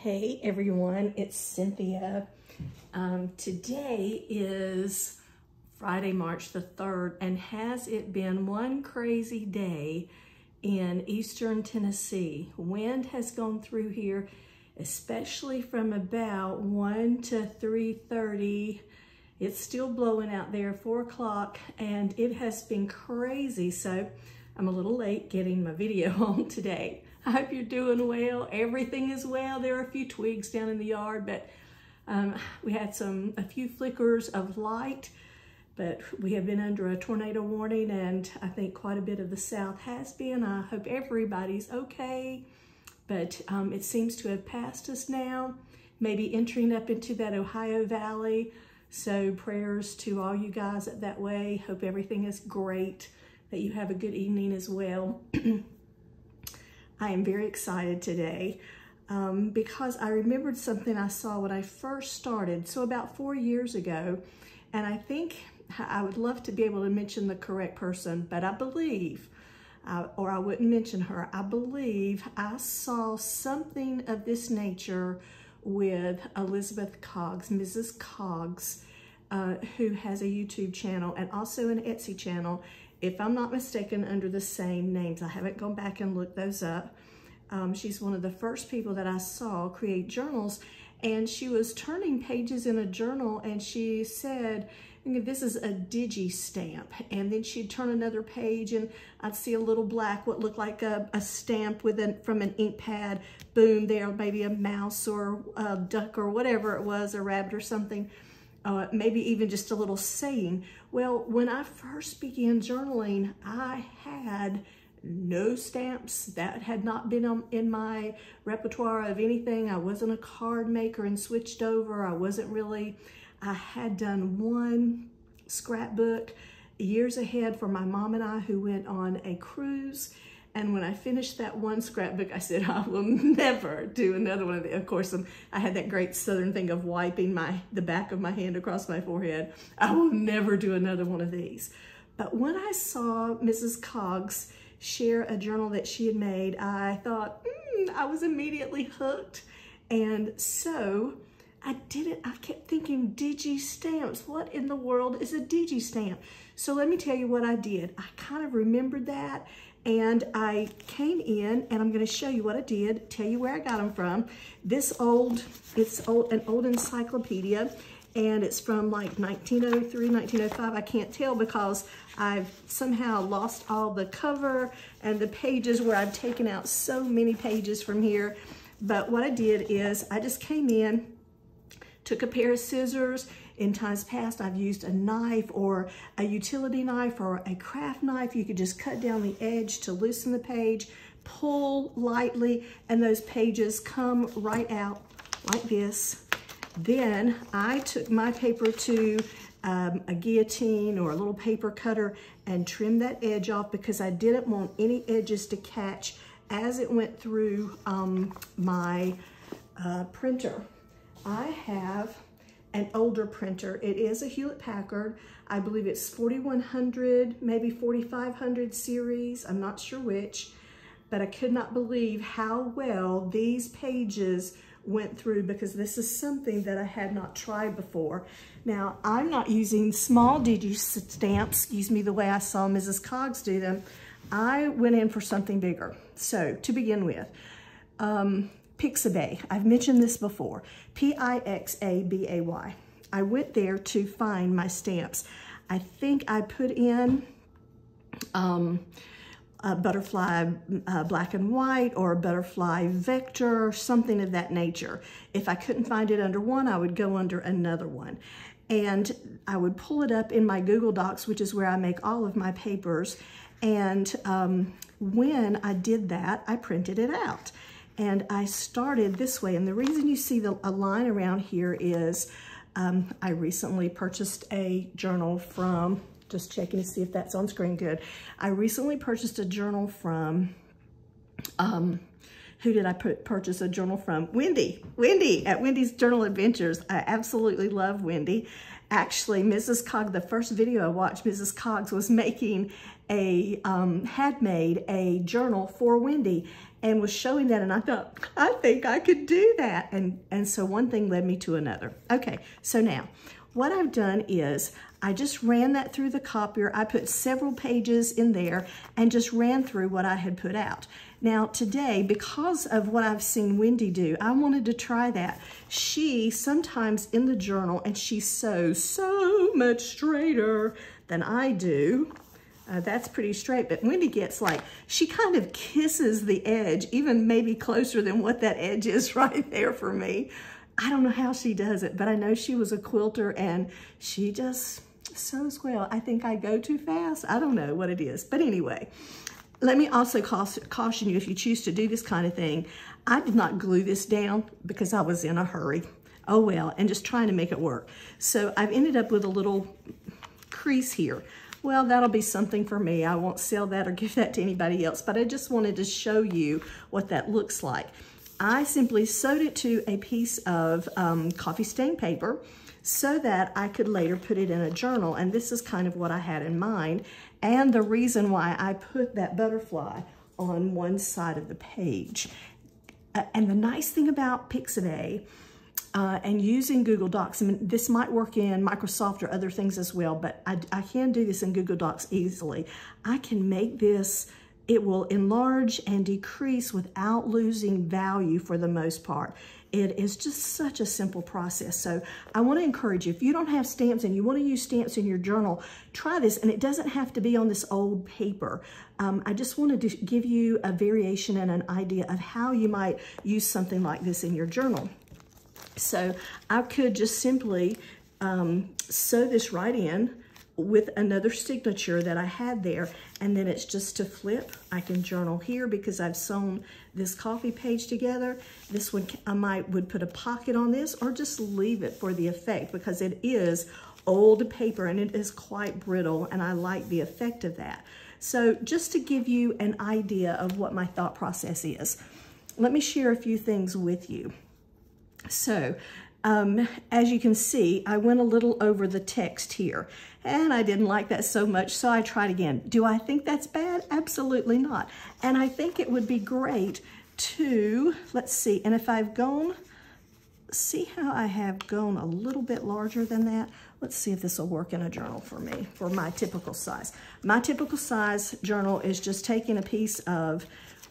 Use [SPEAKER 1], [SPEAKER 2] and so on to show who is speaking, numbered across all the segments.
[SPEAKER 1] Hey everyone, it's Cynthia. Today is Friday, March the 3rd, and has it been one crazy day in eastern Tennessee. Wind has gone through here, especially from about 1 to 3:30. It's still blowing out there, 4 o'clock, and it has been crazy. So I'm a little late getting my video on today. I hope you're doing well. Everything is well. There are a few twigs down in the yard, but we had a few flickers of light, but we have been under a tornado warning, and I think quite a bit of the South has been. I hope everybody's okay, but it seems to have passed us now, maybe entering up into that Ohio Valley. So prayers to all you guys up that way. Hope everything is great, that you have a good evening as well. I am very excited today because I remembered something I saw when I first started, so about 4 years ago, and I think I would love to be able to mention the correct person, but I believe, or I wouldn't mention her, I believe I saw something of this nature with Elizabeth Coggs, Mrs. Coggs, who has a YouTube channel and also an Etsy channel, if I'm not mistaken, under the same names. I haven't gone back and looked those up. She's one of the first people that I saw create journals, and she was turning pages in a journal, and she said, this is a DigiStamp, and then she'd turn another page and I'd see a little black, what looked like a stamp from an ink pad, boom, there, maybe a mouse or a duck or whatever it was, a rabbit or something. Maybe even just a little saying. Well, when I first began journaling, I had no stamps. That had not been in my repertoire of anything. I wasn't a card maker and switched over. I had done one scrapbook years ahead for my mom and I, who went on a cruise. And when I finished that one scrapbook, I said, I will never do another one of these. Of course, I had that great Southern thing of wiping the back of my hand across my forehead. I will never do another one of these. But when I saw Mrs. Coggs share a journal that she had made, I thought, I was immediately hooked. And so I did it. I kept thinking, DigiStamps, what in the world is a DigiStamp? So let me tell you what I did. I kind of remembered that. And I came in, and I'm going to show you what I did, tell you where I got them from. It's an old encyclopedia, and it's from like 1903, 1905. I can't tell because I've somehow lost all the cover and the pages where I've taken out so many pages from here. But what I did is I just came in, took a pair of scissors. In times past, I've used a knife or a utility knife or a craft knife. You could just cut down the edge to loosen the page, pull lightly, and those pages come right out like this. Then I took my paper to a guillotine or a little paper cutter and trimmed that edge off because I didn't want any edges to catch as it went through my printer. I have an older printer. It is a Hewlett-Packard. I believe it's 4100, maybe 4500 series. I'm not sure which, but I could not believe how well these pages went through because this is something that I had not tried before. Now, I'm not using small DigiStamps, excuse me, the way I saw Mrs. Coggs do them. I went in for something bigger. So, to begin with, Pixabay. I've mentioned this before. Pixabay. I went there to find my stamps. I think I put in a butterfly black and white or a butterfly vector or something of that nature. If I couldn't find it under one, I would go under another one. And I would pull it up in my Google Docs, which is where I make all of my papers. And when I did that, I printed it out. And I started this way. And the reason you see a line around here is I recently purchased a journal from, just checking to see if that's on screen good. I recently purchased a journal from, who did I purchase a journal from? Wendy at Wendy's Journal Adventures. I absolutely love Wendy. Actually, Mrs. Coggs, the first video I watched, Mrs. Coggs was making had made a journal for Wendy and was showing that, and I thought, I think I could do that. And so one thing led me to another. Okay, so now what I've done is I just ran that through the copier. I put several pages in there and just ran through what I had put out. Now today, because of what I've seen Wendy do, I wanted to try that. She sometimes in the journal, and she's so much straighter than I do. That's pretty straight, but Wendy gets like, she kind of kisses the edge, even maybe closer than what that edge is right there for me. I don't know how she does it, but I know she was a quilter and she just sews well. I think I go too fast. I don't know what it is, but anyway. Let me also caution you, if you choose to do this kind of thing, I did not glue this down because I was in a hurry. Oh well, and just trying to make it work. So I've ended up with a little crease here. Well, that'll be something for me. I won't sell that or give that to anybody else, but I just wanted to show you what that looks like. I simply sewed it to a piece of coffee stain paper so that I could later put it in a journal, and this is kind of what I had in mind, and the reason why I put that butterfly on one side of the page. And the nice thing about Pixabay and using Google Docs, I mean, this might work in Microsoft or other things as well, but I can do this in Google Docs easily. I can make this, it will enlarge and decrease without losing value for the most part. It is just such a simple process. So I want to encourage you, if you don't have stamps and you want to use stamps in your journal, try this, and it doesn't have to be on this old paper. I just wanted to give you a variation and an idea of how you might use something like this in your journal. So I could just simply sew this right in with another signature that I had there, and then it's just to flip. I can journal here because I've sewn this coffee page together. This one, I would put a pocket on this or just leave it for the effect because it is old paper and it is quite brittle, and I like the effect of that. So just to give you an idea of what my thought process is, let me share a few things with you. So, as you can see, I went a little over the text here, and I didn't like that so much, so I tried again. Do I think that's bad? Absolutely not. And I think it would be great to, let's see, and if I've gone, see how I have gone a little bit larger than that? Let's see if this will work in a journal for me, for my typical size. My typical size journal is just taking a piece of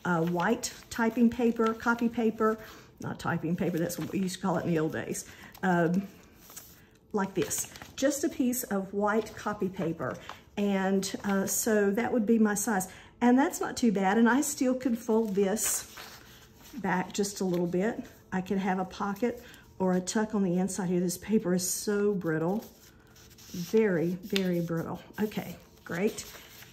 [SPEAKER 1] white typing paper, copy paper, not typing paper, that's what we used to call it in the old days, like this. Just a piece of white copy paper. And so that would be my size. And that's not too bad, and I still could fold this back just a little bit. I could have a pocket or a tuck on the inside here. This paper is so brittle, very, very brittle. Okay, great.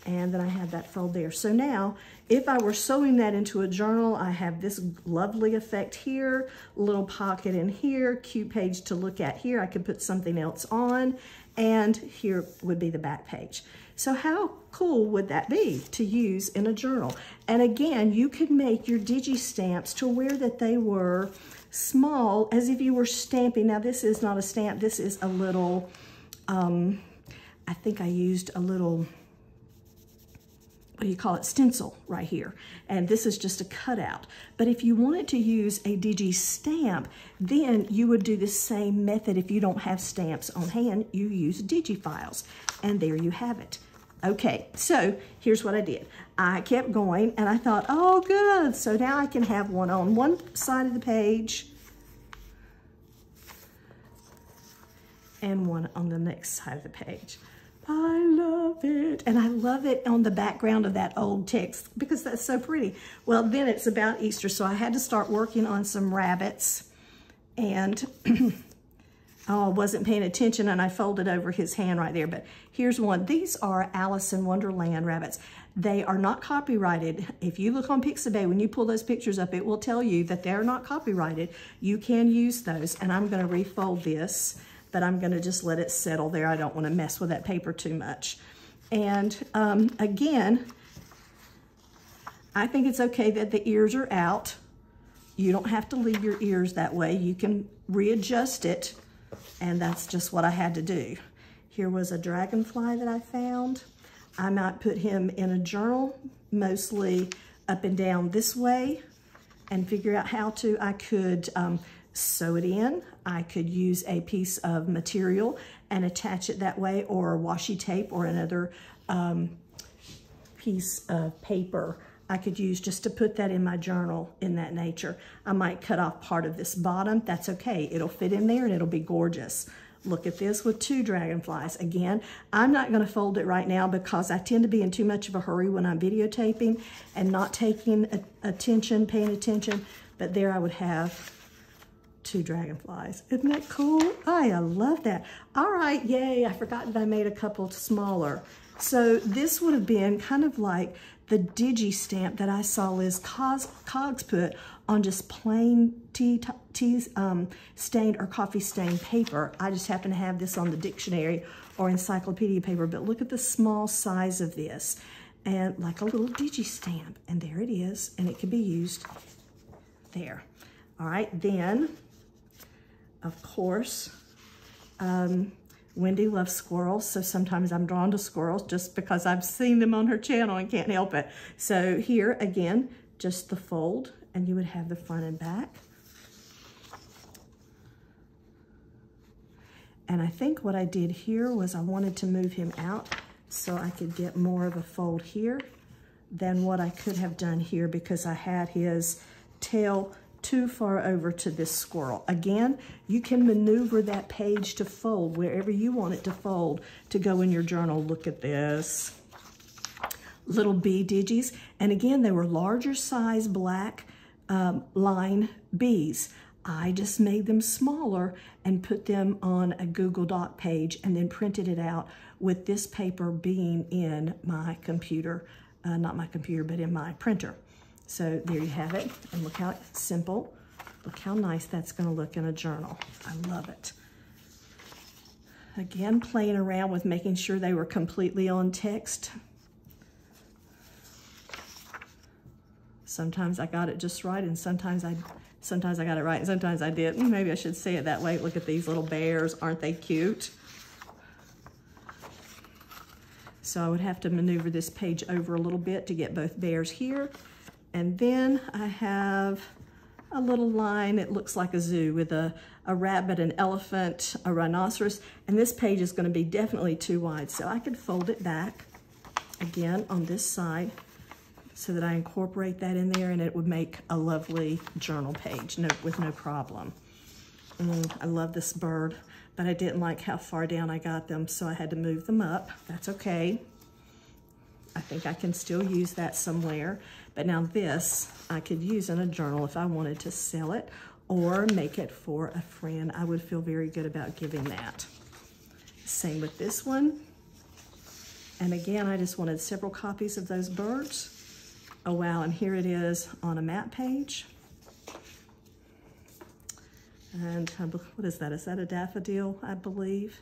[SPEAKER 1] And then I have that fold there. So now, if I were sewing that into a journal, I have this lovely effect here, little pocket in here, cute page to look at here. I could put something else on, and here would be the back page. So how cool would that be to use in a journal? And again, you could make your DigiStamps to where that they were small, as if you were stamping. Now this is not a stamp, this is a little, I think I used a little, what do you call it, stencil right here. And this is just a cutout. But if you wanted to use a DigiStamp, then you would do the same method. If you don't have stamps on hand, you use DigiFiles. And there you have it. Okay, so here's what I did. I kept going and I thought, oh good, so now I can have one on one side of the page and one on the next side of the page. I love it. And I love it on the background of that old text because that's so pretty. Well, then it's about Easter, so I had to start working on some rabbits. And oh, I wasn't paying attention and I folded over his hand right there. But here's one. These are Alice in Wonderland rabbits. They are not copyrighted. If you look on Pixabay, when you pull those pictures up, it will tell you that they're not copyrighted. You can use those. And I'm going to refold this, but I'm going to just let it settle there. I don't want to mess with that paper too much. And again, I think it's okay that the ears are out. You don't have to leave your ears that way. You can readjust it, and that's just what I had to do. Here was a dragonfly that I found. I might put him in a journal, mostly up and down this way, and figure out how to. I could sew it in. I could use a piece of material and attach it that way, or washi tape, or another piece of paper I could use just to put that in my journal in that nature. I might cut off part of this bottom. That's okay. It'll fit in there and it'll be gorgeous. Look at this with 2 dragonflies. Again, I'm not going to fold it right now because I tend to be in too much of a hurry when I'm videotaping and not taking paying attention. But there I would have 2 dragonflies. Isn't that cool? I love that. All right, yay. I forgot that I made a couple smaller. So this would have been kind of like the DigiStamp that I saw Liz Coggs put on just plain tea stained or coffee stained paper. I just happen to have this on the dictionary or encyclopedia paper, but look at the small size of this, and like a little DigiStamp, and there it is, and it can be used there. All right, then, of course, Wendy loves squirrels, so sometimes I'm drawn to squirrels just because I've seen them on her channel and can't help it. So here, again, just the fold, and you would have the front and back. And I think what I did here was I wanted to move him out so I could get more of a fold here than what I could have done here, because I had his tail too far over to this squirrel. Again, you can maneuver that page to fold wherever you want it to fold to go in your journal. Look at this. Little bee digis. And again, they were larger size black line bees. I just made them smaller and put them on a Google Doc page and then printed it out with this paper being in my computer, not my computer, but in my printer. So there you have it, and look how simple. Look how nice that's going to look in a journal. I love it. Again, playing around with making sure they were completely on text. Sometimes I got it just right, and sometimes I got it right, and sometimes I didn't. Maybe I should say it that way. Look at these little bears. Aren't they cute? So I would have to maneuver this page over a little bit to get both bears here. And then I have a little line. It looks like a zoo with a rabbit, an elephant, a rhinoceros. And this page is going to be definitely too wide. So I could fold it back again on this side so that I incorporate that in there, and it would make a lovely journal page with no problem. I love this bird, but I didn't like how far down I got them, so I had to move them up. That's okay. I think I can still use that somewhere. But now this, I could use in a journal if I wanted to sell it or make it for a friend. I would feel very good about giving that. Same with this one. And again, I just wanted several copies of those birds. Oh wow, and here it is on a map page. And what is that? Is that a daffodil, I believe?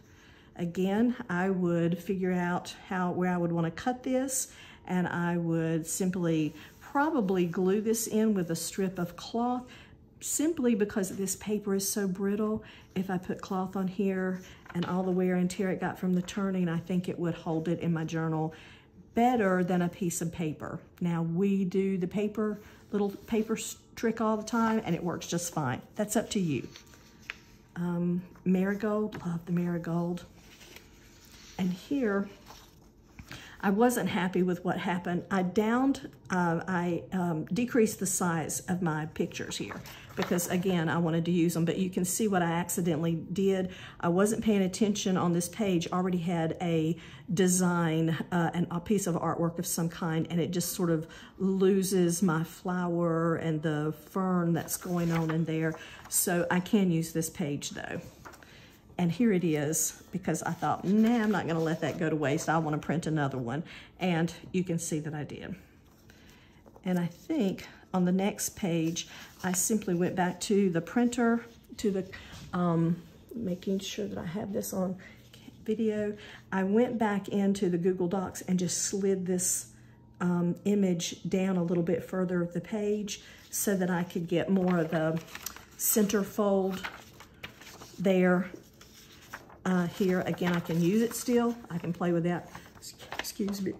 [SPEAKER 1] Again, I would figure out where I would want to cut this, and I would simply probably glue this in with a strip of cloth, simply because this paper is so brittle. If I put cloth on here and all the wear and tear it got from the turning, I think it would hold it in my journal better than a piece of paper. Now, we do the little paper trick all the time, and it works just fine. That's up to you. Marigold, love the marigold. And here, I wasn't happy with what happened. I decreased the size of my pictures here because, again, I wanted to use them, but you can see what I accidentally did. I wasn't paying attention on this page, already had a design and a piece of artwork of some kind, and it just sort of loses my flower and the fern that's going on in there. So I can use this page though. And here it is, because I thought, nah, I'm not gonna let that go to waste. I wanna print another one. And you can see that I did. And I think on the next page, I simply went back to the printer, to the, making sure that I have this on video. I went back into the Google Docs and just slid this image down a little bit further of the page so that I could get more of the center fold there. Here, again, I can use it still. I can play with that. Excuse me.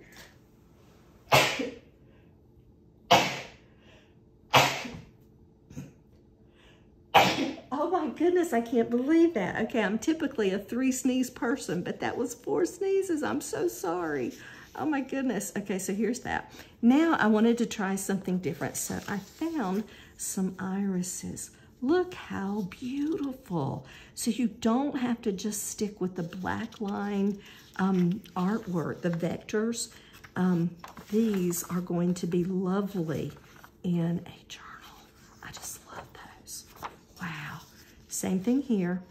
[SPEAKER 1] Oh my goodness, I can't believe that. Okay, I'm typically a 3 sneeze person, but that was 4 sneezes. I'm so sorry. Oh my goodness. Okay, so here's that. Now I wanted to try something different. So I found some irises. Look how beautiful. So you don't have to just stick with the black line artwork, the vectors. These are going to be lovely in a journal. I just love those. Wow. Same thing here.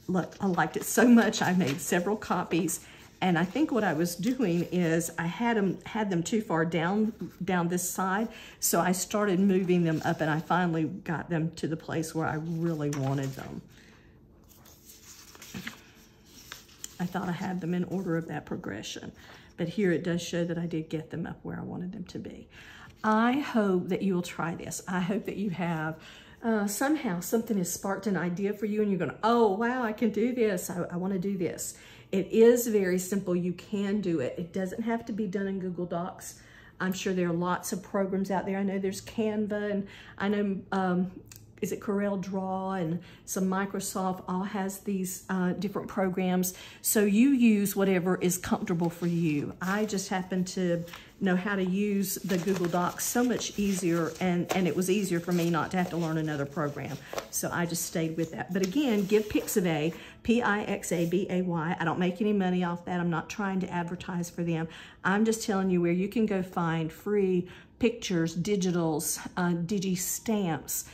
[SPEAKER 1] Look, I liked it so much I made several copies. And I think what I was doing is I had them too far down this side, so I started moving them up, and I finally got them to the place where I really wanted them. I thought I had them in order of that progression, but here it does show that I did get them up where I wanted them to be. I hope that you will try this. I hope that you have somehow something has sparked an idea for you, and you're going, oh wow, I can do this. I want to do this. It is very simple. You can do it. It doesn't have to be done in Google Docs. I'm sure there are lots of programs out there. I know there's Canva, and I know, is it Corel Draw, and some Microsoft all has these different programs. So you use whatever is comfortable for you. I just happen to know how to use the Google Docs so much easier, and it was easier for me not to have to learn another program. So I just stayed with that. But again, give Pixabay, Pixabay. I don't make any money off that. I'm not trying to advertise for them. I'm just telling you where you can go find free pictures, digitals, DigiStamps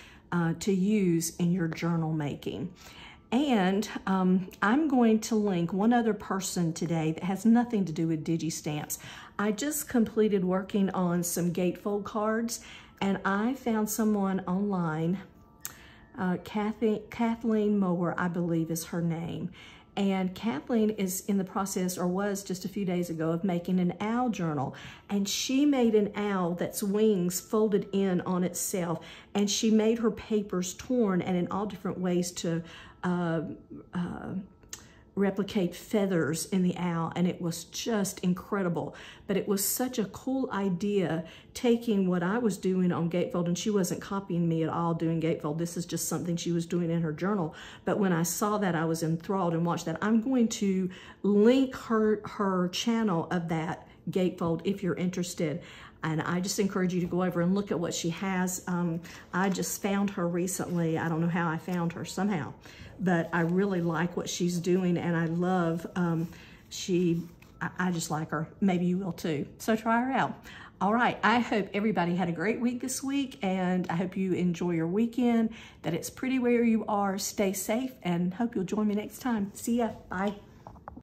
[SPEAKER 1] to use in your journal making. And I'm going to link one other person today that has nothing to do with DigiStamps. I just completed working on some gatefold cards, and I found someone online, Kathleen Mower, I believe is her name. And Kathleen is in the process, or was just a few days ago, of making an owl journal. And she made an owl that's wings folded in on itself. And she made her papers torn and in all different ways to replicate feathers in the owl, and it was just incredible. But it was such a cool idea, taking what I was doing on gatefold, and she wasn't copying me at all doing gatefold. This is just something she was doing in her journal. But when I saw that, I was enthralled and watched that. I'm going to link her channel of that gatefold if you're interested. And I just encourage you to go over and look at what she has. I just found her recently. I don't know how I found her, somehow. But I really like what she's doing, and I love, I just like her. Maybe you will too. So try her out. All right, I hope everybody had a great week this week, and I hope you enjoy your weekend, that it's pretty where you are. Stay safe, and hope you'll join me next time. See ya. Bye.